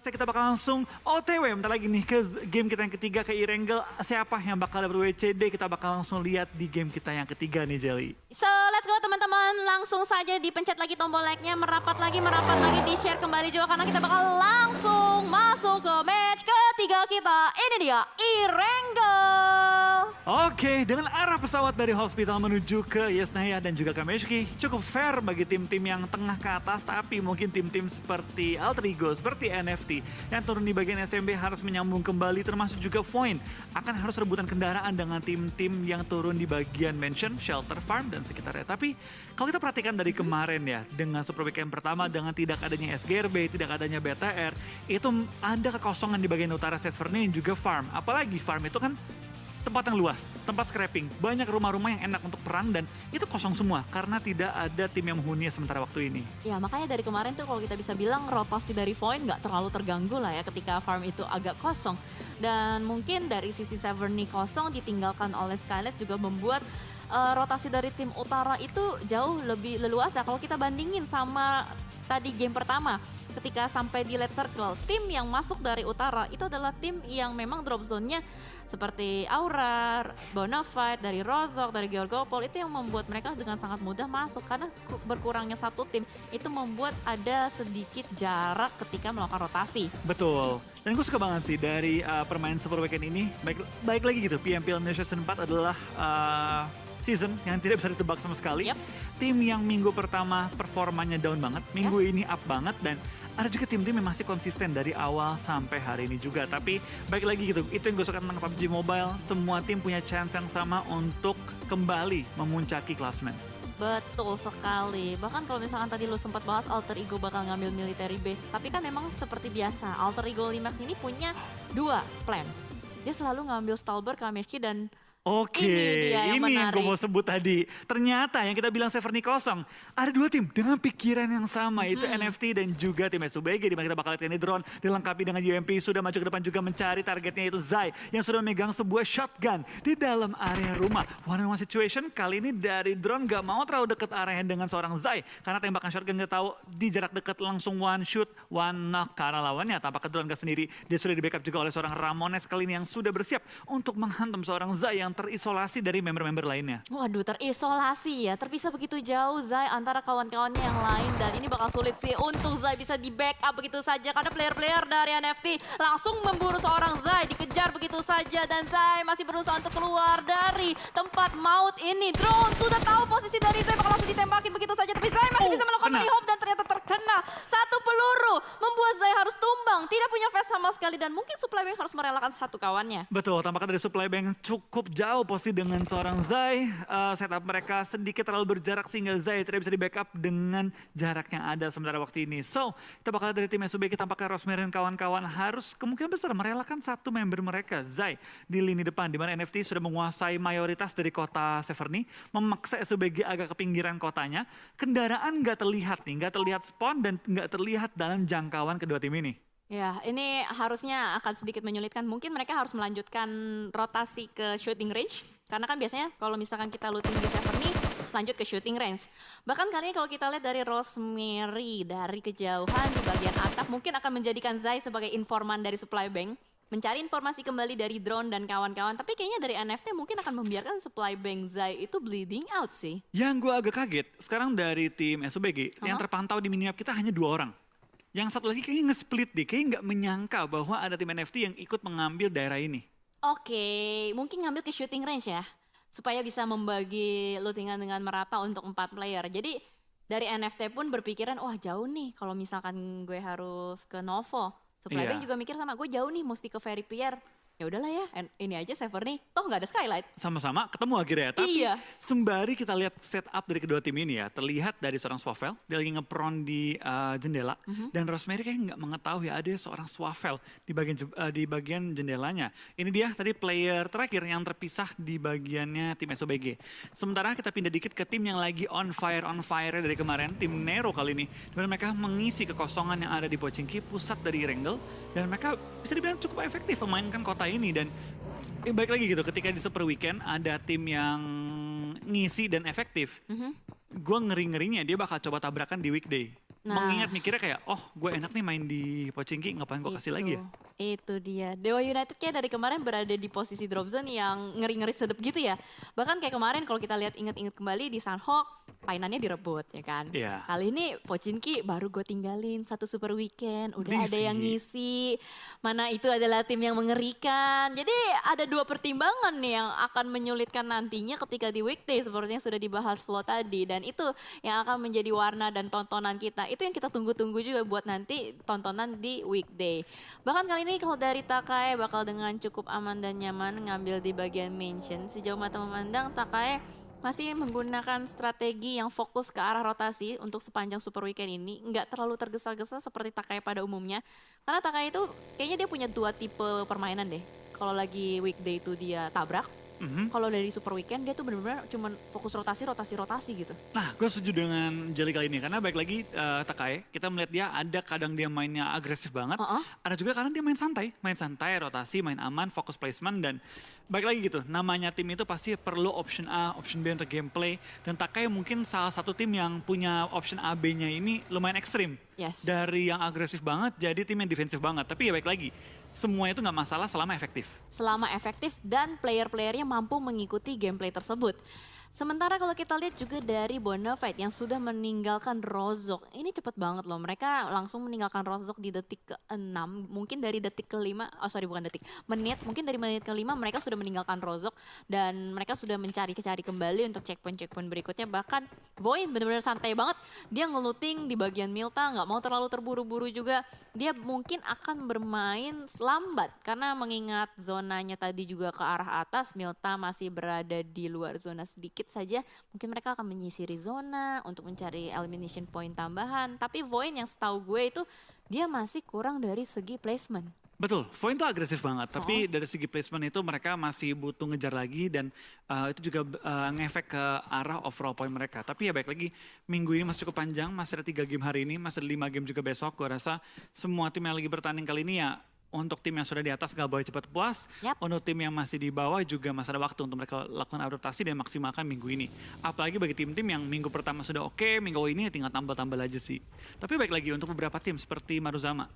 Kita bakal langsung OTW bentar lagi nih ke game kita yang ketiga ke Erangel. Siapa yang bakal dapet WCD kita bakal langsung lihat di game kita yang ketiga nih Jelly. So let's go teman-teman, langsung saja dipencet lagi tombol like-nya, merapat lagi, di-share kembali juga karena kita bakal langsung masuk ke match ketiga kita. Ini dia Erangel. Oke, dengan arah pesawat dari hospital menuju ke Yesnaya dan juga Kameshki cukup fair bagi tim-tim yang tengah ke atas, tapi mungkin tim-tim seperti Alter Ego, seperti NFT yang turun di bagian SMB harus menyambung kembali, termasuk juga Void akan harus rebutan kendaraan dengan tim-tim yang turun di bagian mansion, shelter, farm dan sekitarnya. Tapi kalau kita perhatikan dari kemarin ya, dengan Super Weekend pertama dengan tidak adanya SGRB, tidak adanya BTR, itu ada kekosongan di bagian utara Severny dan juga farm. Apalagi farm itu kan tempat yang luas, tempat scrapping, banyak rumah-rumah yang enak untuk perang dan itu kosong semua karena tidak ada tim yang menghuni sementara waktu ini. Ya makanya dari kemarin tuh kalau kita bisa bilang rotasi dari Void nggak terlalu terganggu lah ya ketika farm itu agak kosong. Dan mungkin dari sisi Severny kosong ditinggalkan oleh Skylight juga membuat rotasi dari tim utara itu jauh lebih leluasa kalau kita bandingin sama tadi game pertama. Ketika sampai di late circle, tim yang masuk dari utara itu adalah tim yang memang drop zone-nya seperti Aura, Bonafide, dari Rozok, dari Georgopol, itu yang membuat mereka dengan sangat mudah masuk karena berkurangnya satu tim itu membuat ada sedikit jarak ketika melakukan rotasi. Betul. Dan gue suka banget sih dari permainan Super Weekend ini, baik lagi gitu, PMPL Indonesia Season 4 adalah season yang tidak bisa ditebak sama sekali. Yep. Tim yang minggu pertama performanya down banget, minggu ini up banget dan ada juga tim-tim yang masih konsisten dari awal sampai hari ini juga. Tapi baik lagi gitu, itu yang gue suka tentang PUBG Mobile, semua tim punya chance yang sama untuk kembali memuncaki klasmen. Betul sekali. Bahkan kalau misalkan tadi lu sempat bahas Alter Ego bakal ngambil military base, tapi kan memang seperti biasa, Alter Ego Limax ini punya dua plan. Dia selalu ngambil Stalber, Kameshki dan Oke, ini yang gue mau sebut tadi. Ternyata yang kita bilang Severny kosong, ada dua tim dengan pikiran yang sama, itu NFT dan juga tim SUBG, di mana kita bakal lihat ini drone dilengkapi dengan UMP, sudah maju ke depan juga mencari targetnya itu Zai, yang sudah memegang sebuah shotgun di dalam area rumah. One on one situation, kali ini dari drone gak mau terlalu dekat area dengan seorang Zai, karena tembakan shotgun dia tahu di jarak dekat langsung one shoot, one knock ke arah lawannya, tanpa ke drone gak sendiri. Dia sudah di backup juga oleh seorang Ramones kali ini yang sudah bersiap untuk menghantam seorang Zai yang terisolasi dari member-member lainnya. Waduh, terisolasi ya, terpisah begitu jauh Zai antara kawan-kawannya yang lain dan ini bakal sulit sih untuk Zai bisa di backup begitu saja karena player-player dari NFT langsung memburu seorang Zai, dikejar begitu saja dan Zai masih berusaha untuk keluar dari tempat maut ini. Drone sudah tahu posisi dari Zai, bakal langsung ditembakin begitu saja tapi Zai masih bisa melakukan free-hop dan ternyata terkena satu peluru membuat Zai harus tumbang, tidak punya vest sama sekali dan mungkin Supply Bank harus merelakan satu kawannya. Betul, tampaknya dari Supply Bank cukup jauh posisi dengan seorang Zai, setup mereka sedikit terlalu berjarak sehingga Zai tidak bisa di backup dengan jarak yang ada sementara waktu ini. So, kita bakal dari tim SUBG tampaknya Rosemary dan kawan-kawan harus kemungkinan besar merelakan satu member mereka, Zai, di lini depan, di mana NFT sudah menguasai mayoritas dari kota Severny, memaksa SUBG agak ke pinggiran kotanya, kendaraan nggak terlihat nih, nggak terlihat spawn dan nggak terlihat dalam jangkauan kedua tim ini. Ya, ini harusnya akan sedikit menyulitkan. Mungkin mereka harus melanjutkan rotasi ke shooting range. Karena kan biasanya kalau misalkan kita looting di Severny, lanjut ke shooting range. Bahkan kali ini kalau kita lihat dari Rosemary, dari kejauhan di bagian atap, mungkin akan menjadikan Zai sebagai informan dari Supply Bank. Mencari informasi kembali dari drone dan kawan-kawan. Tapi kayaknya dari NFT mungkin akan membiarkan Supply Bank Zai itu bleeding out sih. Yang gue agak kaget, sekarang dari tim SUBG, yang terpantau di minimap kita hanya 2 orang. Yang satu lagi kayaknya nge-split deh, kayaknya nggak menyangka bahwa ada tim NFT yang ikut mengambil daerah ini. Oke, mungkin ngambil ke shooting range ya, supaya bisa membagi lootingan dengan merata untuk 4 player. Jadi dari NFT pun berpikiran, wah jauh nih kalau misalkan gue harus ke Novo. Supply Bank juga mikir sama, gue jauh nih mesti ke Veripier. Ya udahlah ya, ini aja Severny, toh nggak ada Skylight. Sama-sama ketemu akhirnya, tapi sembari kita lihat setup dari kedua tim ini ya, terlihat dari seorang Swavel, dia lagi ngepron di jendela, dan Rosemary kayak nggak mengetahui ada seorang Swavel di bagian jendelanya. Ini dia tadi player terakhir yang terpisah di bagiannya tim SUBG. Sementara kita pindah dikit ke tim yang lagi on fire dari kemarin, tim Nero kali ini, dimana mereka mengisi kekosongan yang ada di Pochinki, pusat dari Erangel, dan mereka bisa dibilang cukup efektif memainkan kota ini dan baik lagi gitu ketika di Super Weekend ada tim yang ngisi dan efektif. Gue ngeri-ngerinya dia bakal coba tabrakan di weekday. Nah, mengingat mikirnya kayak, oh gue enak nih main di Pochinki, ngapain gue kasih lagi ya? Itu dia. Dewa United kayak dari kemarin berada di posisi drop zone yang ngeri-ngeri sedep gitu ya. Bahkan kayak kemarin kalau kita lihat inget-inget kembali di Sunhawk, mainannya direbut ya kan. Iya. Kali ini Pochinki baru gue tinggalin satu super weekend, udah ada Ngisi. yang ngisi. Mana itu adalah tim yang mengerikan. Jadi ada dua pertimbangan nih yang akan menyulitkan nantinya ketika di weekday sepertinya sudah dibahas Flo tadi. Dan itu yang akan menjadi warna dan tontonan kita. Itu yang kita tunggu-tunggu juga buat nanti tontonan di weekday. Bahkan kali ini kalau dari Takae bakal dengan cukup aman dan nyaman ngambil di bagian mention. Sejauh mata memandang Takae masih menggunakan strategi yang fokus ke arah rotasi untuk sepanjang super weekend ini. Nggak terlalu tergesa-gesa seperti Takae pada umumnya. Karena Takae itu kayaknya dia punya dua tipe permainan deh. Kalau lagi weekday itu dia tabrak. Kalau dari super weekend dia tuh benar-benar cuma fokus rotasi gitu. Nah, gue setuju dengan Jelly kali ini karena baik lagi Takae, kita melihat dia ada kadang dia mainnya agresif banget, ada juga kadang dia main santai, rotasi, main aman, fokus placement dan baik lagi gitu. Namanya tim itu pasti perlu option A, option B untuk gameplay dan Takae mungkin salah satu tim yang punya option A B-nya ini lumayan ekstrim. Yes. Dari yang agresif banget jadi tim yang defensif banget. Tapi ya baik lagi, semua itu nggak masalah selama efektif. Selama efektif dan player-playernya mampu mengikuti gameplay tersebut. Sementara kalau kita lihat juga dari Bonafide yang sudah meninggalkan Rozok. Ini cepet banget loh, mereka langsung meninggalkan Rozok di detik ke-6. Mungkin dari detik ke-5, menit. Mungkin dari menit ke-5 mereka sudah meninggalkan Rozok. Dan mereka sudah mencari-cari kembali untuk checkpoint berikutnya. Bahkan Void benar-benar santai banget. Dia ngeluting di bagian Milta, nggak mau terlalu terburu-buru juga. Dia mungkin akan bermain lambat. Karena mengingat zonanya tadi juga ke arah atas, Milta masih berada di luar zona sedikit saja, mungkin mereka akan menyisiri zona untuk mencari elimination point tambahan. Tapi Void yang setahu gue itu dia masih kurang dari segi placement. Betul, Void itu agresif banget, tapi dari segi placement itu mereka masih butuh ngejar lagi dan itu juga ngefek ke arah overall point mereka. Tapi ya baik lagi, minggu ini masih cukup panjang, masih ada 3 game hari ini, masih ada 5 game juga besok. Gue rasa semua tim yang lagi bertanding kali ini ya untuk tim yang sudah di atas gak boleh cepat puas, untuk tim yang masih di bawah juga masih ada waktu untuk mereka lakukan adaptasi dan maksimalkan minggu ini. Apalagi bagi tim-tim yang minggu pertama sudah oke, minggu ini tinggal tambal-tambal aja sih. Tapi baik lagi untuk beberapa tim seperti Maruzama,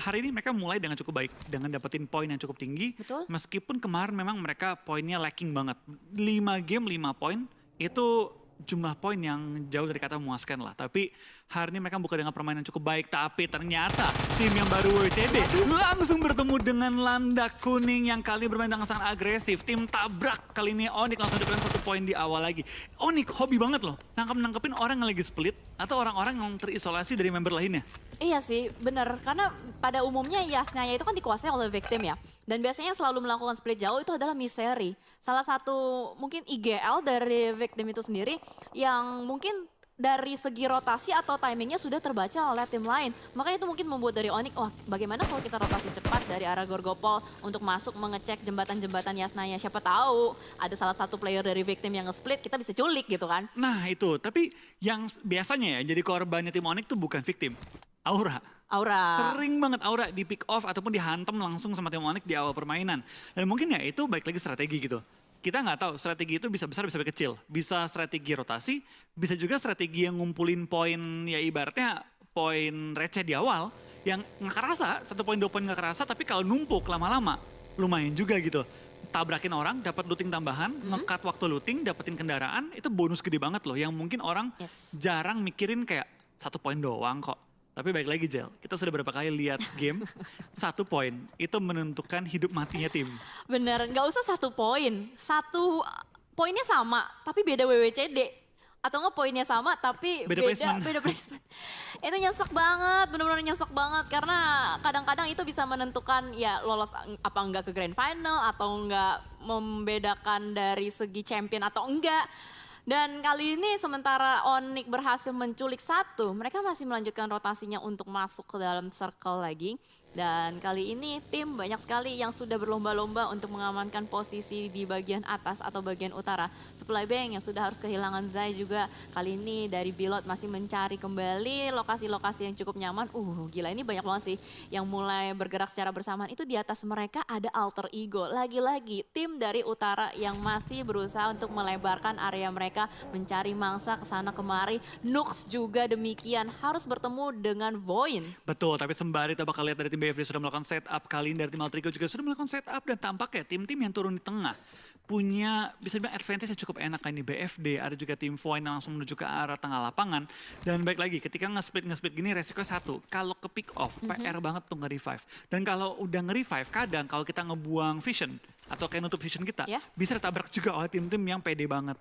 hari ini mereka mulai dengan cukup baik, dengan dapetin poin yang cukup tinggi. Betul. Meskipun kemarin memang mereka poinnya lacking banget. 5 game 5 poin, itu jumlah poin yang jauh dari kata memuaskan lah. Tapi hari ini mereka buka dengan permainan cukup baik. Tapi ternyata tim yang baru WCD langsung bertemu dengan landak kuning yang kali ini bermain dengan sangat agresif. Tim tabrak kali ini Onyx langsung dapetin 1 poin di awal lagi. Onyx hobi banget loh, nangkepin orang yang lagi split atau orang-orang yang terisolasi dari member lainnya. Iya sih, bener. Karena pada umumnya Yasnaya itu kan dikuasai oleh victim ya. Dan biasanya selalu melakukan split jauh itu adalah Misery. Salah satu mungkin IGL dari victim itu sendiri yang mungkin dari segi rotasi atau timingnya sudah terbaca oleh tim lain. Makanya itu mungkin membuat dari Onyx, wah bagaimana kalau kita rotasi cepat dari arah Gorgopol untuk masuk mengecek jembatan-jembatan Yasnaya. Siapa tahu ada salah satu player dari victim yang nge-split, kita bisa culik gitu kan. Nah itu, tapi yang biasanya ya jadi korbannya tim Onyx tuh bukan victim. Aura. Sering banget Aura di pick off ataupun dihantam langsung sama tim Onyx di awal permainan. Dan mungkin ya itu baik lagi strategi gitu. Kita nggak tahu strategi itu bisa besar bisa kecil. Bisa strategi rotasi, bisa juga strategi yang ngumpulin poin ya ibaratnya poin receh di awal. Yang nggak kerasa, 1 poin 2 poin nggak kerasa tapi kalau numpuk lama-lama lumayan juga gitu. Tabrakin orang, dapat looting tambahan, nge-cut waktu looting, dapetin kendaraan, itu bonus gede banget loh. Yang mungkin orang jarang mikirin kayak 1 poin doang kok. Tapi baik lagi Jel, kita sudah berapa kali lihat game, 1 poin itu menentukan hidup matinya tim. Bener, nggak usah 1 poin. 1 poinnya sama, tapi beda WWCD. Atau nggak poinnya sama, tapi beda placement. Itu nyesek banget, bener-bener nyesek banget. Karena kadang-kadang itu bisa menentukan ya lolos apa enggak ke grand final, atau enggak membedakan dari segi champion atau enggak. Dan kali ini sementara Onyx berhasil menculik 1, mereka masih melanjutkan rotasinya untuk masuk ke dalam circle lagi. Dan kali ini tim banyak sekali yang sudah berlomba-lomba untuk mengamankan posisi di bagian atas atau bagian utara. Supply Bank yang sudah harus kehilangan Zai juga kali ini dari Bilot masih mencari kembali lokasi-lokasi yang cukup nyaman. Gila ini banyak banget sih yang mulai bergerak secara bersamaan. Itu di atas mereka ada Alter Ego. Lagi-lagi tim dari utara yang masih berusaha untuk melebarkan area mereka, mencari mangsa ke sana kemari. Nux juga demikian harus bertemu dengan Void. Betul, tapi sembari kita bakal lihat dari tim BFD sudah melakukan setup, kali ini dari tim Alter Ego juga sudah melakukan setup, dan tampaknya tim-tim yang turun di tengah punya bisa dibilang advantage yang cukup enak. Ini BFD, ada juga tim Void yang langsung menuju ke arah tengah lapangan. Dan baik lagi, ketika nge-split gini resikonya satu, kalau ke pick off, PR banget tuh nge-revive. Dan kalau udah nge-revive, kadang kalau kita ngebuang vision, atau kayak nutup vision kita, bisa ditabrak juga oleh tim-tim yang pede banget.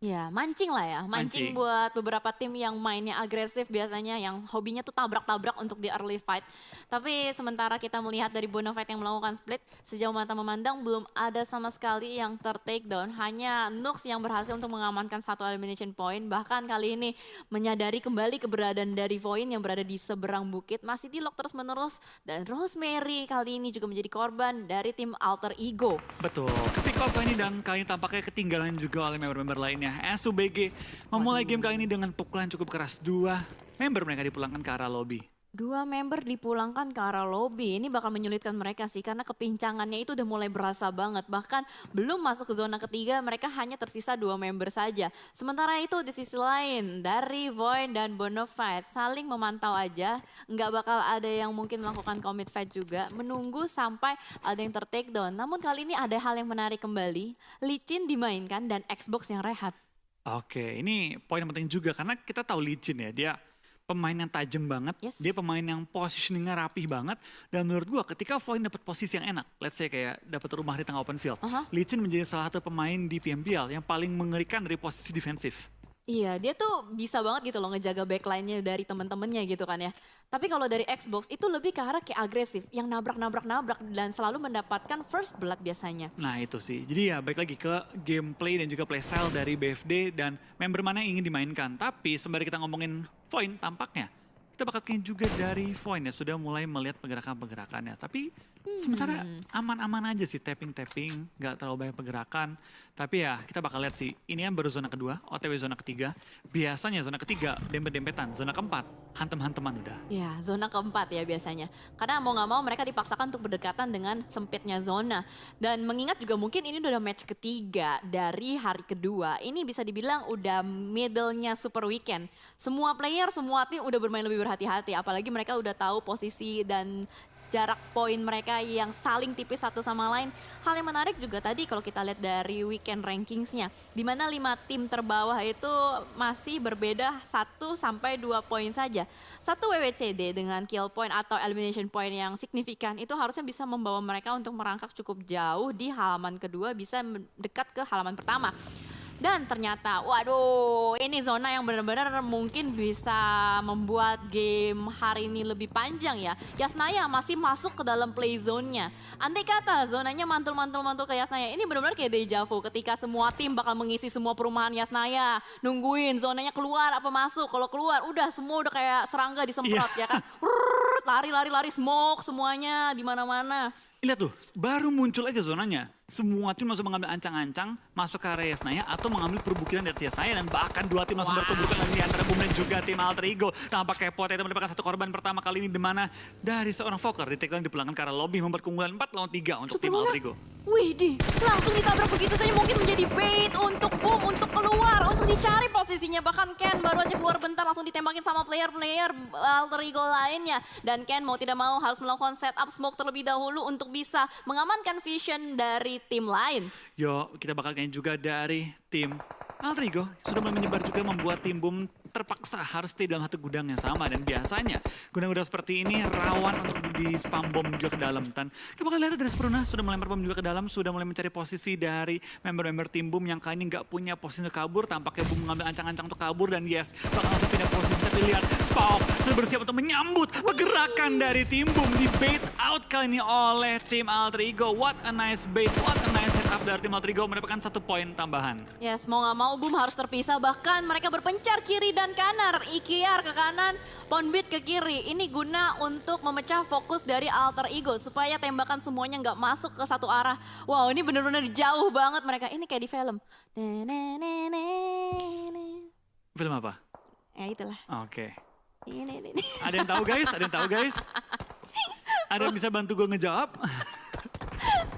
Ya, mancing lah ya. Mancing buat beberapa tim yang mainnya agresif biasanya, yang hobinya tuh tabrak-tabrak untuk di early fight. Tapi sementara kita melihat dari Bonafide yang melakukan split, sejauh mata memandang belum ada sama sekali yang ter-take down. Hanya Nux yang berhasil untuk mengamankan satu elimination point. Bahkan kali ini menyadari kembali keberadaan dari Void yang berada di seberang bukit. Masih di lock terus-menerus. Dan Rosemary kali ini juga menjadi korban dari tim Alter Ego. Betul, ke pick off ini dan kali ini tampaknya ketinggalan juga oleh member-member lainnya. SUBG memulai game kali ini dengan pukulan cukup keras. 2 member mereka dipulangkan ke arah lobby. 2 member dipulangkan ke arah lobby. Ini bakal menyulitkan mereka sih karena kepincangannya itu udah mulai berasa banget. Bahkan belum masuk ke zona ketiga mereka hanya tersisa 2 member saja. Sementara itu di sisi lain dari Void dan Bonafide saling memantau aja. Nggak bakal ada yang mungkin melakukan commit fight juga. Menunggu sampai ada yang ter-take down. Namun kali ini ada hal yang menarik kembali. Lee Chin dimainkan dan Xbox yang rehat. Oke, ini poin yang penting juga karena kita tahu Lee Chin ya, dia pemain yang tajam banget, dia pemain yang positioningnya rapih banget, dan menurut gua ketika Void dapat posisi yang enak, let's say kayak dapat rumah di tengah open field, Lee Chin menjadi salah satu pemain di PMPL yang paling mengerikan dari posisi defensif. Iya, dia tuh bisa banget gitu loh ngejaga backline-nya dari temen-temennya gitu kan ya. Tapi kalau dari Xbox itu lebih ke arah kayak agresif, yang nabrak dan selalu mendapatkan first blood biasanya. Nah itu sih, jadi ya baik lagi ke gameplay dan juga playstyle dari BFD dan member mana yang ingin dimainkan. Tapi sembari kita ngomongin Void tampaknya, kita bakal kayaknya juga dari Void ya, sudah mulai melihat pergerakan-pergerakannya. Tapi sementara aman-aman aja sih, tapping-tapping, nggak terlalu banyak pergerakan. Tapi ya kita bakal lihat sih, ini kan baru zona kedua, OTW zona ketiga. Biasanya zona ketiga dempet-dempetan, zona keempat hantem-hanteman udah. Ya, zona keempat ya biasanya. Karena mau nggak mau mereka dipaksakan untuk berdekatan dengan sempitnya zona. Dan mengingat juga mungkin ini udah match ketiga dari hari kedua. Ini bisa dibilang udah middle-nya Super Weekend. Semua player, semua tim udah bermain lebih berhati-hati. Apalagi mereka udah tahu posisi dan jarak poin mereka yang saling tipis satu sama lain. Hal yang menarik juga tadi kalau kita lihat dari weekend rankingsnya, di mana 5 tim terbawah itu masih berbeda 1 sampai 2 poin saja. Satu WWCD dengan kill point atau elimination point yang signifikan itu harusnya bisa membawa mereka untuk merangkak cukup jauh di halaman kedua, bisa dekat ke halaman pertama. Dan ternyata, waduh, ini zona yang benar-benar mungkin bisa membuat game hari ini lebih panjang ya. Yasnaya masih masuk ke dalam play zone-nya. Andai kata zonanya mantul-mantul ke Yasnaya, ini benar-benar kayak deja vu ketika semua tim bakal mengisi semua perumahan Yasnaya. Nungguin zonanya keluar apa masuk. Kalau keluar, udah semua udah kayak serangga disemprot ya kan. Lari-lari smoke semuanya di mana-mana. Lihat tuh, baru muncul aja zonanya. Semua tim langsung mengambil ancang-ancang, masuk ke area Yasnaya atau mengambil perbukitan dari Yasnaya. Dan bahkan 2 tim langsung bertubuhkan lagi antara Boom dan juga tim Alter Ego. Tanpa Kepot itu mendapatkan 1 korban pertama kali ini, di mana dari seorang Fokker di take down dipulangkan ke arah lobby, membuat keunggulan 4 lawan 3 untuk tim Alter Ego. Widih, langsung ditabrak begitu saja, mungkin menjadi bait untuk Boom untuk keluar, untuk dicari posisinya. Bahkan Ken baru aja keluar bentar langsung ditembakin sama player-player Alter Ego lainnya. Dan Ken mau tidak mau harus melakukan setup smoke terlebih dahulu untuk bisa mengamankan vision dari tim lain. Yo, kita bakal nyanyi juga dari tim Alter Ego. Sudah mulai menyebar juga, membuat tim Boom terpaksa harus stay dalam satu gudang yang sama. Dan biasanya gudang-gudang seperti ini rawan untuk di spam bom juga ke dalam. Dan kita bakal lihat dari Spruna sudah melempar bom juga ke dalam, sudah mulai mencari posisi dari member-member tim Boom yang kali ini nggak punya posisi untuk kabur. Tampaknya Boom mengambil ancang-ancang untuk kabur, dan yes, bakal langsung pindah posisi. Tapi lihat, Spawn sudah bersiap untuk menyambut pergerakan dari tim Boom. Di bait out kali ini oleh tim Alter Ego. What a nice bait, what a nice setup setup dari tim Altrigo mendapatkan 1 poin tambahan. Yes, mau nggak mau Boom harus terpisah. Bahkan mereka berpencar kiri dan kanan. Ikiar ke kanan, Poundbeat ke kiri. Ini guna untuk memecah fokus dari Alter Ego. Supaya tembakan semuanya nggak masuk ke satu arah. Wow, ini bener-bener jauh banget mereka. Ini kayak di film. Film apa? Ya itulah. Oke. Ini. Ada yang tahu guys? Ada yang tahu guys? Ada yang bisa bantu gue ngejawab?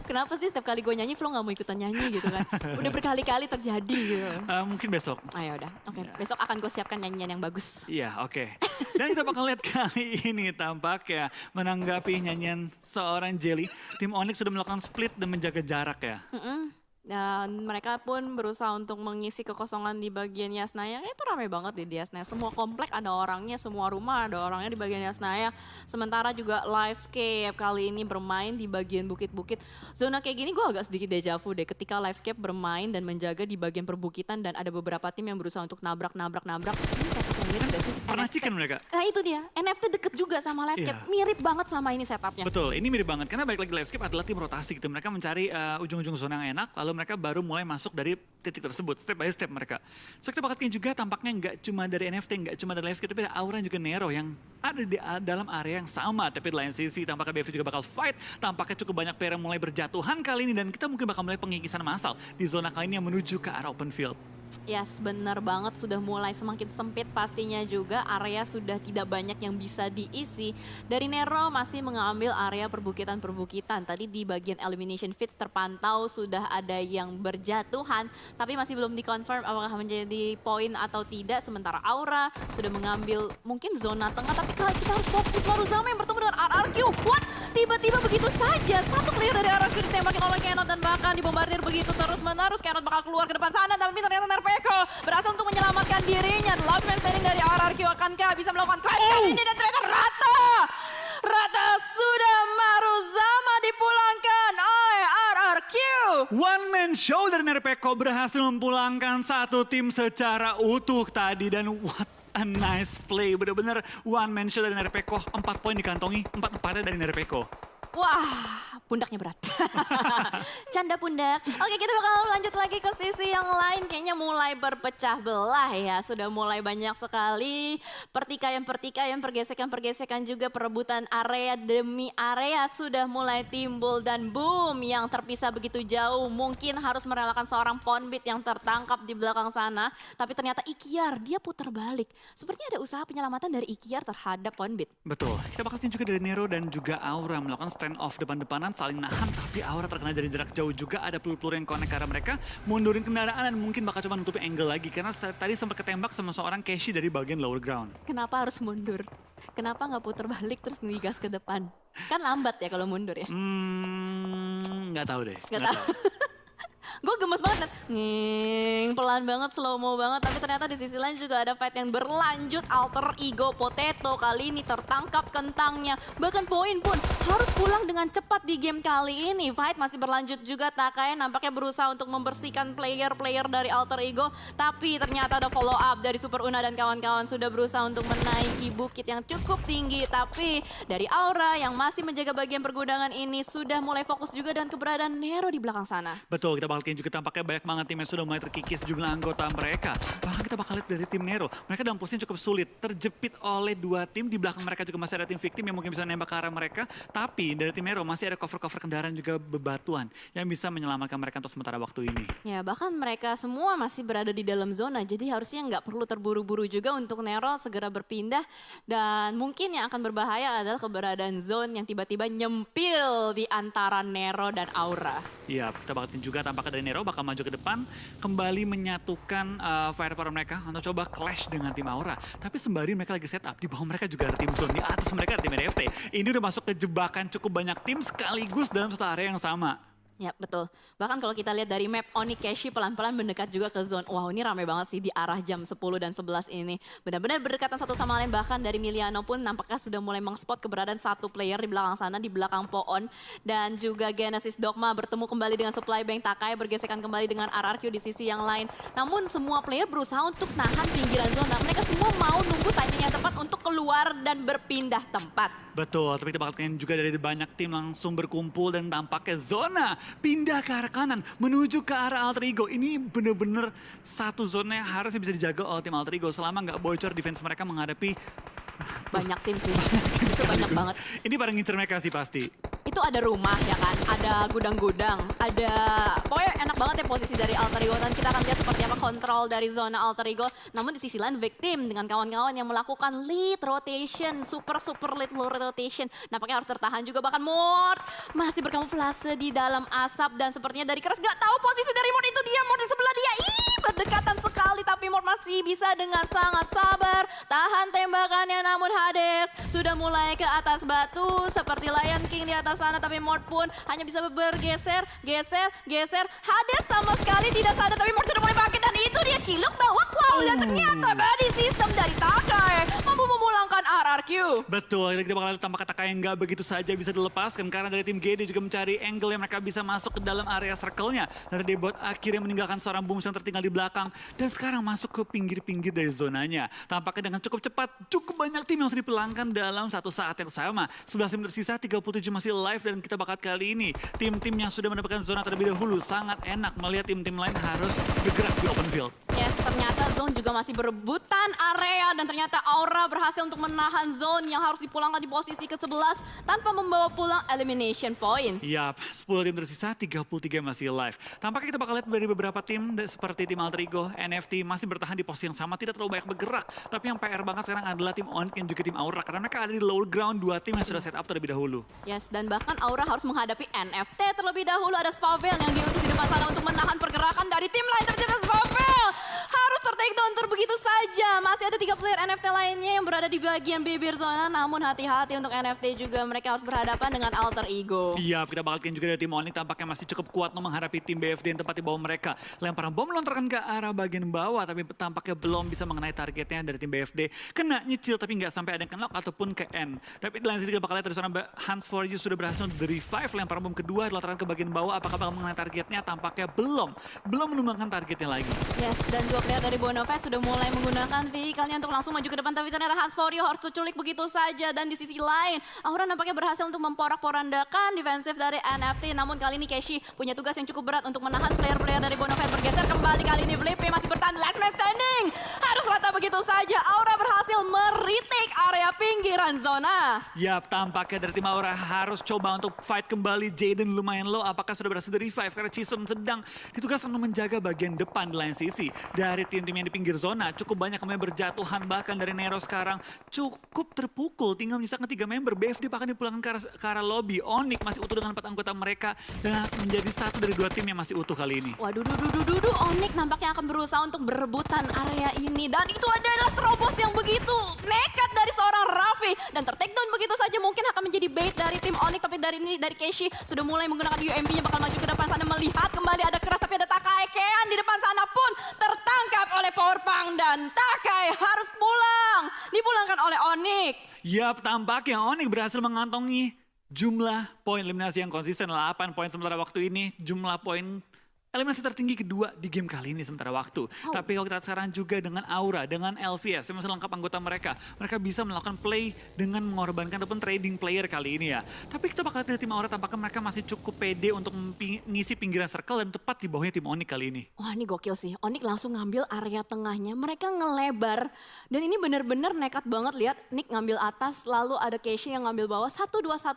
Kenapa sih setiap kali gue nyanyi, Flo nggak mau ikutan nyanyi gitu kan? Udah berkali-kali terjadi gitu. Mungkin besok. Ayo udah, oke. Ya. Besok akan gue siapkan nyanyian yang bagus. Iya, oke. Dan kita bakal lihat kali ini tampaknya menanggapi nyanyian seorang Jelly, tim Onyx sudah melakukan split dan menjaga jarak ya. Dan mereka pun berusaha untuk mengisi kekosongan di bagian Yasnaya. Itu rame banget di Yasnaya. Semua komplek ada orangnya, semua rumah ada orangnya di bagian Yasnaya. Sementara juga Livescape kali ini bermain di bagian bukit-bukit. Zona kayak gini gue agak sedikit deja vu deh. Ketika Livescape bermain dan menjaga di bagian perbukitan dan ada beberapa tim yang berusaha untuk nabrak. Ini setup yang mirip gak sih? Pernah NFT. chicken mereka? Nah itu dia, NFT deket juga sama Livescape. Iya. Mirip banget sama ini setupnya. Betul, ini mirip banget karena balik lagi Livescape adalah tim rotasi gitu. Mereka mencari ujung-ujung zona yang enak, lalu mereka baru mulai masuk dari titik tersebut, step by step mereka. So kita bakal lihat juga tampaknya nggak cuma dari NFT, nggak cuma dari Livescape, tapi ada Aura juga Nero yang ada di dalam area yang sama. Tapi di lain sisi tampaknya BFT juga bakal fight, tampaknya cukup banyak player yang mulai berjatuhan kali ini dan kita mungkin bakal melihat pengikisan massal di zona kali ini yang menuju ke arah open field. Yes, benar banget. Sudah mulai semakin sempit pastinya juga. Area sudah tidak banyak yang bisa diisi. Dari Nero masih mengambil area perbukitan-perbukitan. Tadi di bagian elimination feeds terpantau sudah ada yang berjatuhan. Tapi masih belum dikonfirm apakah menjadi poin atau tidak. Sementara Aura sudah mengambil mungkin zona tengah. Tapi kita harus fokus. Maruzama yang bertemu dengan RRQ. What? Tiba-tiba begitu saja. Satu player dari RRQ ditembakin oleh Kenot dan bahkan dibombardir begitu terus-menerus. Kenot bakal keluar ke depan sana. Tapi ternyata Nerpeko berhasil untuk menyelamatkan dirinya. Last man standing dari RRQ, akankah bisa melakukan clash kali ini dan ternyata Rata sudah Maruzama dipulangkan oleh RRQ. One man show dari Nerpeko berhasil memulangkan satu tim secara utuh tadi dan what a nice play. Benar-benar one man show dari Nerpeko, 4 poin dikantongi, 4-4-nya dari Nerpeko. Wah, pundaknya berat. Canda pundak. Oke, kita bakal lanjut lagi ke sisi yang lain. Kayaknya mulai berpecah belah ya. Sudah mulai banyak sekali pertikaian-pertikaian, pergesekan-pergesekan juga perebutan area demi area sudah mulai timbul. Dan boom, yang terpisah begitu jauh. Mungkin harus merelakan seorang Poundbeat yang tertangkap di belakang sana. Tapi ternyata Ikiar, dia putar balik. Sepertinya ada usaha penyelamatan dari Ikiar terhadap Poundbeat. Betul, kita bakal lihat juga dari Nero dan juga Aura melakukan stand off depan-depanan saling nahan, tapi Aura terkena dari jarak jauh juga. Ada peluru-peluru yang connect ke arah mereka, mundurin kendaraan dan mungkin bakal coba nutupi angle lagi karena tadi sempat ketembak sama seorang Keshi dari bagian lower ground. Kenapa harus mundur? Kenapa nggak putar balik terus ngegas ke depan? Kan lambat ya kalau mundur ya. Nggak tahu deh. Nggak tahu. Gue gemes banget, pelan banget, slow-mo banget. Tapi ternyata di sisi lain juga ada fight yang berlanjut. Alter Ego Potato kali ini tertangkap kentangnya. Bahkan poin pun harus pulang dengan cepat di game kali ini. Fight masih berlanjut juga. Takai nampaknya berusaha untuk membersihkan player-player dari Alter Ego. Tapi ternyata ada follow up dari Super Una dan kawan-kawan. Sudah berusaha untuk menaiki bukit yang cukup tinggi. Tapi dari Aura yang masih menjaga bagian pergudangan ini sudah mulai fokus juga dengan keberadaan Nero di belakang sana. Betul, kita bakal lihat juga tampaknya banyak banget tim yang sudah mulai terkikis jumlah anggota mereka. Bahkan kita bakal lihat dari tim Nero, mereka dalam posisi cukup sulit, terjepit oleh 2 tim. Di belakang mereka juga masih ada tim victim yang mungkin bisa nembak ke arah mereka. Tapi dari tim Nero masih ada cover-cover kendaraan juga bebatuan yang bisa menyelamatkan mereka untuk sementara waktu ini. Ya, bahkan mereka semua masih berada di dalam zona, jadi harusnya nggak perlu terburu-buru juga untuk Nero segera berpindah. Dan mungkin yang akan berbahaya adalah keberadaan zone yang tiba-tiba nyempil di antara Nero dan Aura. Iya, kita bakal lihat juga tampaknya dari Nero bakal maju ke depan, kembali menyatukan firepower mereka untuk coba clash dengan tim Aura. Tapi sembari mereka lagi setup, di bawah mereka juga ada tim zone, di atas mereka ada tim NFT. Ini udah masuk ke jebakan cukup banyak tim sekaligus dalam satu area yang sama. Ya, betul. Bahkan kalau kita lihat dari map, Oni Keshi pelan-pelan mendekat juga ke zone. Wow, ini ramai banget sih di arah jam 10 dan 11 ini. Benar-benar berdekatan satu sama lain. Bahkan dari Miliano pun nampaknya sudah mulai mengspot keberadaan satu player di belakang sana, di belakang Poon. Dan juga Genesis Dogma bertemu kembali dengan Supply Bank. Takai bergesekan kembali dengan RRQ di sisi yang lain. Namun semua player berusaha untuk nahan pinggiran zona. Mereka semua mau nunggu timing yang tepat untuk keluar dan berpindah tempat. Betul, tapi kita bakal lihat juga dari banyak tim langsung berkumpul dan tampaknya zona pindah ke arah kanan, menuju ke arah Alter Ego. Ini bener-bener satu zona yang harusnya bisa dijaga oleh tim Alter Ego selama nggak bocor defense mereka menghadapi Banyak tim sih, itu banyak banget. Ini pada ngincer mereka sih pasti. Itu ada rumah ya kan, ada gudang-gudang, ada pokoknya enak banget ya posisi dari Alter Ego dan kita akan lihat seperti apa kontrol dari zona Alter Ego. Namun di sisi lain Victim dengan kawan-kawan yang melakukan lead rotation, super lead rotation. Nampaknya harus tertahan juga, bahkan Mort masih berkamuflase di dalam asap dan sepertinya dari keras gak tahu posisi dari Mort itu dia, Mort di sebelah dia. Berdekatan sekali tapi Mort masih bisa dengan sangat sabar tahan tembakannya, namun Hades sudah mulai ke atas batu seperti Lion King di atas sana, tapi Mort pun hanya bisa bergeser. Hades sama sekali tidak sadar, tapi Mort sudah mulai bangkit dan itu dia ciluk bawa wow dan ternyata body system dari Takai mampu memulangkan RRQ. Betul, kita bakal lihat tampak kata yang nggak begitu saja bisa dilepaskan karena dari tim GD juga mencari angle yang mereka bisa masuk ke dalam area circle-nya. Dari Debot akhirnya meninggalkan seorang Booms yang tertinggal di belakang dan sekarang masuk ke pinggir-pinggir dari zonanya. Tampaknya dengan cukup cepat, cukup banyak tim yang harus dipulangkan dalam satu saat yang sama. 11 tim tersisa, 37 masih live dan kita bakal kali ini tim-tim yang sudah mendapatkan zona terlebih dahulu sangat enak melihat tim-tim lain harus bergerak di open field. Yes, ternyata Zone juga masih berebutan area dan ternyata Aura berhasil untuk menahan Zone yang harus dipulangkan di posisi ke-11 tanpa membawa pulang elimination point. Yap, 10 tim tersisa, 33 masih live. Tampaknya kita bakal lihat dari beberapa tim seperti tim Alter Ego, NFT masih bertahan di posisi yang sama, tidak terlalu banyak bergerak. Tapi yang PR banget sekarang adalah tim Onyx dan juga tim Aura karena mereka ada di lower ground, dua tim yang sudah set up terlebih dahulu. Yes, dan bahkan Aura harus menghadapi NFT terlebih dahulu. Ada Svavel yang diutus di depan sana untuk menahan pergerakan dari tim lain. Ternyata Svavel harus ter-take down begitu saja. Masih ada 3 player NFT lainnya yang berada di bagian bibir zona. Namun hati-hati untuk NFT juga, mereka harus berhadapan dengan Alter Ego. Iya, kita bakal juga dari tim Onyx tampaknya masih cukup kuat untuk menghadapi tim BFD yang tepat di bawah mereka. Lemparan bom melontarkan ke arah bagian bawah, tapi tampaknya belum bisa mengenai targetnya dari tim BFD. Kena nyicil, tapi nggak sampai ada yang knock ataupun ke end. Tapi di lain sisi kita bakal lihat dari sana Hans for You sudah berhasil untuk revive. Lemparan bom kedua dilontarkan ke bagian bawah. Apakah bakal mengenai targetnya? Tampaknya belum menumbangkan targetnya lagi. Yes, dan 2 player dari Bonafide sudah mulai menggunakan vehicle-nya untuk langsung maju ke depan. Tapi ternyata Hans for You harus terculik begitu saja. Dan di sisi lain, Aura nampaknya berhasil untuk memporak-porandakan defensif dari NFT. Namun kali ini Keshi punya tugas yang cukup berat untuk menahan player-player dari Bonafide bergeser kembali. Kali ini Flippy masih bertahan, last man standing. Harus rata begitu saja. Aura berhasil meretake area pinggiran zona. Yap, tampaknya dari tim Aura harus coba untuk fight kembali. Jaden lumayan low, apakah sudah berhasil di-revive? Karena Chisholm sedang ditugaskan untuk menjaga bagian depan di lain sisi. Dari tim-tim yang di pinggir zona, cukup banyak kemudian berjatuhan. Bahkan dari Nero sekarang cukup terpukul. Tinggal menyisakan 3 member. BFD bahkan dipulangkan ke arah lobby. Onyx masih utuh dengan 4 anggota mereka. Dan menjadi satu dari 2 tim yang masih utuh kali ini. Waduh, Onyx nampaknya akan berusaha untuk berebutan area ini. Dan itu adalah terobos yang begitu nekat dari seorang Raffi. Dan ter-take down begitu saja mungkin akan menjadi bait dari tim Onyx. Tapi dari Keshi sudah mulai menggunakan UMP-nya, bakal maju ke depan sana melihat kembali ada keras. Tapi ada Takai Kean di depan sana pun tertangkap oleh Powerpunk. Dan Takai harus pulang. Dipulangkan oleh Onyx. Yap, tampaknya Onyx berhasil mengantongi jumlah poin eliminasi yang konsisten 8 poin sementara waktu ini. Jumlah poin eliminasi tertinggi kedua di game kali ini sementara waktu. Tapi kalau kita sekarang juga dengan Aura, dengan LVS, yang masih lengkap anggota mereka. Mereka bisa melakukan play dengan mengorbankan ataupun trading player kali ini ya. Tapi kita bakal lihat dari tim Aura tampaknya mereka masih cukup pede untuk mengisi pinggiran circle dan tepat di bawahnya tim Onyx kali ini. Wah, ini gokil sih. Onyx langsung ngambil area tengahnya. Mereka ngelebar. Dan ini benar-benar nekat banget. Lihat, Nick ngambil atas, lalu ada Keshi yang ngambil bawah. 1-2-1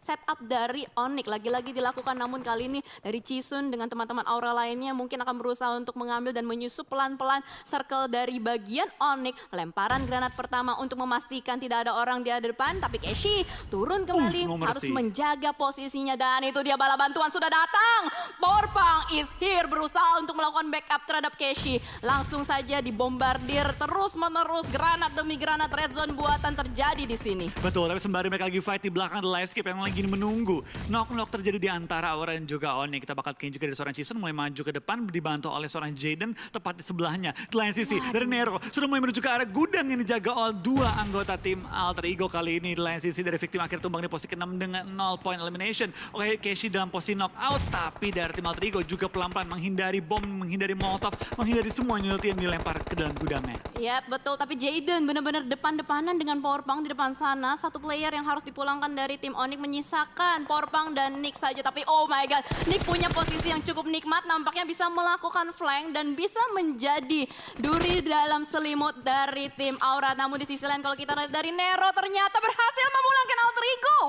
setup dari Onyx. Lagi-lagi dilakukan, namun kali ini dari Chisun dengan teman-teman Aura lainnya mungkin akan berusaha untuk mengambil dan menyusup pelan-pelan circle dari bagian Onyx. Lemparan granat pertama untuk memastikan tidak ada orang di depan. Tapi Keshi turun kembali, harus menjaga posisinya. Dan itu dia bala bantuan sudah datang. Powerpunk is here, berusaha untuk melakukan backup terhadap Keshi. Langsung saja dibombardir terus-menerus, granat demi granat red zone buatan terjadi di sini. Betul, tapi sembari mereka lagi fight di belakang ada live skip yang lagi menunggu. Knock-knock terjadi di antara Aura dan juga Onyx. Kita bakal juga dari seorang Hutchison mulai maju ke depan dibantu oleh seorang Jaden tepat di sebelahnya. Di lain sisi dari Nero sudah mulai menuju ke arah gudang yang dijaga oleh dua anggota tim Alter Ego kali ini. Di lain sisi dari Victim akhir tumbang di posisi ke-6 dengan 0 point elimination. Oke, Keshi dalam posisi knockout, tapi dari tim Alter Ego juga pelan-pelan menghindari bom, menghindari molotov, menghindari semua nyulut yang dilempar ke dalam gudangnya. Ya betul, tapi Jaden benar-benar depan-depanan dengan Powerpunk di depan sana. Satu player yang harus dipulangkan dari tim Onyx menyisakan Powerpunk dan Nick saja. Tapi oh my god, Nick punya posisi yang cukup nikmat. Nampaknya bisa melakukan flank dan bisa menjadi duri dalam selimut dari tim Aura. Namun di sisi lain kalau kita lihat dari Nero ternyata berhasil memulangkan Alter Ego.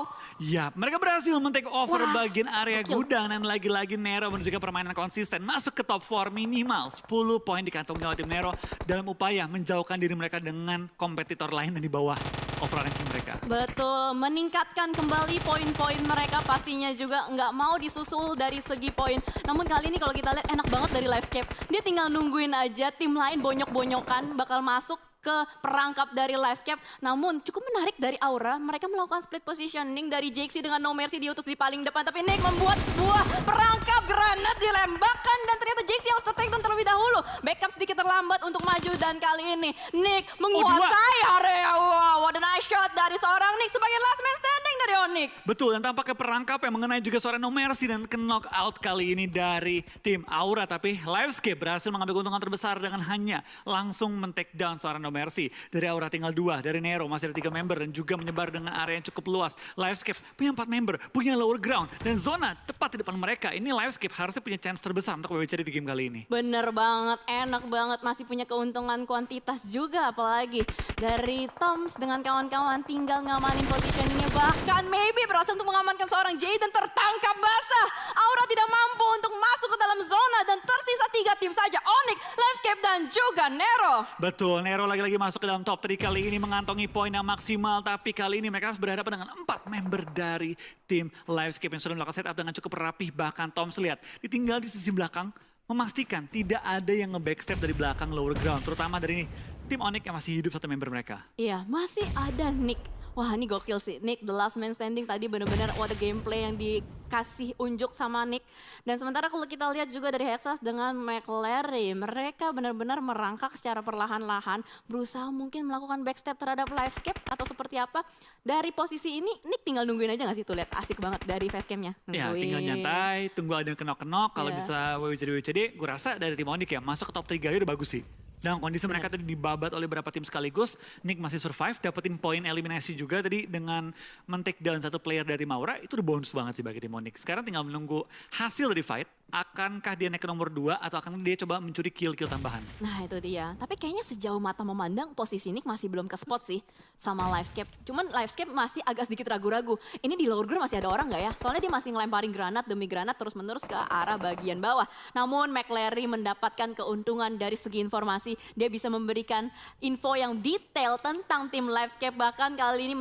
Ya, mereka berhasil men-take over Wah, bagian area gokil. gudang dan lagi-lagi Nero menunjukkan permainan konsisten. Masuk ke top 4 minimal 10 poin dikantongi oleh tim Nero dalam upaya menjauhkan diri mereka dengan kompetitor lain yang di bawah overall ranking mereka. Betul, meningkatkan kembali poin-poin mereka pastinya juga nggak mau disusul dari segi poin. Namun kali ini kalau kita lihat enak banget dari Livescape. Dia tinggal nungguin aja tim lain bonyok-bonyokan bakal masuk ke perangkap dari Livescape. Namun cukup menarik dari Aura, mereka melakukan split positioning dari Jaxi dengan No Mercy diutus di paling depan. Tapi Nick membuat sebuah perangkap granat dilembakkan dan ternyata Jaxi harus tertakedown terlebih dahulu. Backup sedikit terlambat untuk maju dan kali ini Nick menguasai area. Wow, what a nice shot dari seorang Nick sebagai last man standing dari Onyx. Betul, dan tampaknya perangkap yang mengenai juga seorang No Mercy dan ke knockout kali ini dari tim Aura. Tapi Livescape berhasil mengambil keuntungan terbesar dengan hanya langsung men-take down seorang No Mercy. Dari Aura tinggal 2, dari Nero masih ada 3 member dan juga menyebar dengan area yang cukup luas. Livescape punya 4 member, punya lower ground dan zona tepat di depan mereka. Ini Livescape harusnya punya chance terbesar untuk WWCD di game kali ini. Bener banget, enak banget, masih punya keuntungan kuantitas juga apalagi dari Toms dengan kawan-kawan tinggal ngamanin positioningnya, bahkan maybe berhasil untuk mengamankan seorang Jaden tertangkap basah. Aura tidak mampu untuk masuk ke dalam zona dan tersisa 3 tim saja, Onyx, Livescape dan juga Nero. Betul, Nero lagi-lagi masuk ke dalam top 3 kali ini mengantongi poin yang maksimal. Tapi kali ini mereka harus berhadapan dengan 4 member dari tim Livescape yang sudah melakukan setup dengan cukup rapih. Bahkan Toms lihat ditinggal di sisi belakang, memastikan tidak ada yang nge-backstep dari belakang lower ground. Terutama dari tim Onyx yang masih hidup 1 member mereka. Iya, masih ada Nick. Wah, ini gokil sih. Nick, the last man standing tadi benar-benar what a gameplay yang dikasih unjuk sama Nick. Dan sementara kalau kita lihat juga dari Hexas dengan McLaren, mereka benar-benar merangkak secara perlahan-lahan, berusaha mungkin melakukan backstep terhadap Livescape atau seperti apa. Dari posisi ini, Nick tinggal nungguin aja gak sih tuh, lihat asik banget dari facecamnya. Ya, tinggal nyantai, tunggu ada yang kenok-kenok. Kalau Iya. bisa WWCD, gue rasa dari tim Onyx ya masuk ke top 3 udah bagus sih. Dalam kondisi mereka tadi dibabat oleh beberapa tim sekaligus, Nick masih survive, dapetin poin eliminasi juga tadi dengan men-take down 1 player dari Maura, itu udah bonus banget sih bagi tim Onyx. Sekarang tinggal menunggu hasil dari fight, akankah dia naik ke nomor 2 atau akan dia coba mencuri kill-kill tambahan. Nah itu dia, tapi kayaknya sejauh mata memandang posisi Nick masih belum ke spot sih sama Livescape. Cuman Livescape masih agak sedikit ragu-ragu, ini di lower ground masih ada orang nggak ya? Soalnya dia masih ngelemparin granat demi granat terus-menerus ke arah bagian bawah. Namun McLaren mendapatkan keuntungan dari segi informasi, dia bisa memberikan info yang detail tentang tim Livescape. Bahkan kali ini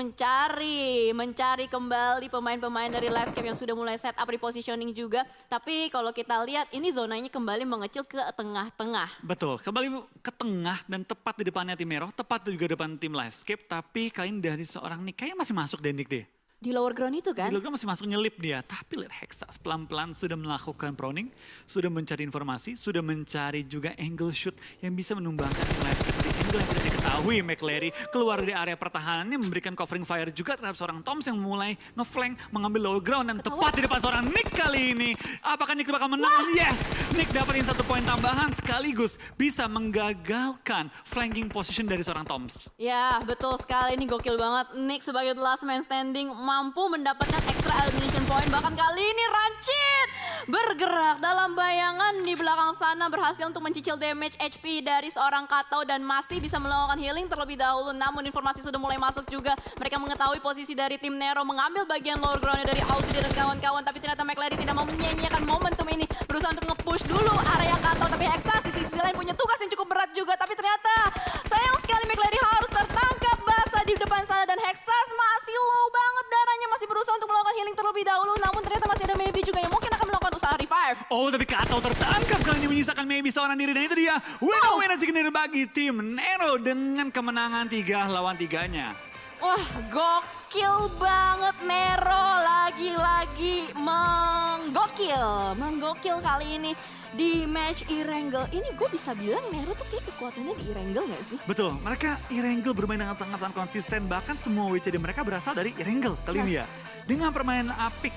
mencari kembali pemain-pemain dari Livescape yang sudah mulai set up repositioning juga. Tapi kalau kita lihat ini zonanya kembali mengecil ke tengah-tengah. Betul, kembali ke tengah dan tepat di depannya tim Merah, tepat juga depan tim Livescape. Tapi kali ini dari seorang Nick, kayaknya masih masuk deh Nick deh. Di lower ground itu kan? Di lower ground masih masuk nyelip dia, tapi lihat Hexas pelan-pelan sudah melakukan proning, sudah mencari informasi, sudah mencari juga angle shoot yang bisa menumbangkan tim Livescape dari angle yang tidak diketahui. McLary keluar dari area pertahanannya memberikan covering fire juga terhadap seorang Toms yang mulai nge-flank mengambil lower ground dan tepat di depan seorang Nick kali ini. Apakah Nick bakal menang? Yes! Nick dapetin 1 poin tambahan sekaligus bisa menggagalkan flanking position dari seorang Toms. Ya betul sekali, ini gokil banget. Nick sebagai the last man standing mampu mendapatkan extra elimination point. Bahkan kali ini Rancid bergerak dalam bayangan di belakang sana, berhasil untuk mencicil damage HP dari seorang Kato dan masih bisa melakukan healing terlebih dahulu. Namun informasi sudah mulai masuk juga. Mereka mengetahui posisi dari tim Nero mengambil bagian lower ground dari Audrey dan kawan-kawan. Tapi ternyata McLaren tidak mau menyanyiakan momentum ini. Berusaha untuk nge-push dulu area Kato. Tapi Hexas di sisi lain punya tugas yang cukup berat juga. Tapi ternyata sayang sekali McLaren harus tertangkap basah di depan sana. Dan Hexas masih low banget darahnya. Masih berusaha untuk melakukan healing terlebih dahulu. Namun ternyata masih ada Maybe juga yang mungkin akan melakukan usaha revive. Oh, tapi Kato tertangkap kali ini menyisakan Maybe seorang diri. Dan itu dia win-win aja bagi tim Nero dengan kemenangan 3 lawan 3-nya. Wah, gokil banget Nero, lagi-lagi menggokil. menggokil kali ini di match Erangel. Ini gue bisa bilang Nero tuh kayak kekuatannya di Erangel gak sih? Betul, mereka Erangel bermain dengan sangat-sangat konsisten, bahkan semua WCD mereka berasal dari Erangel kali ini ya. Dengan permainan apik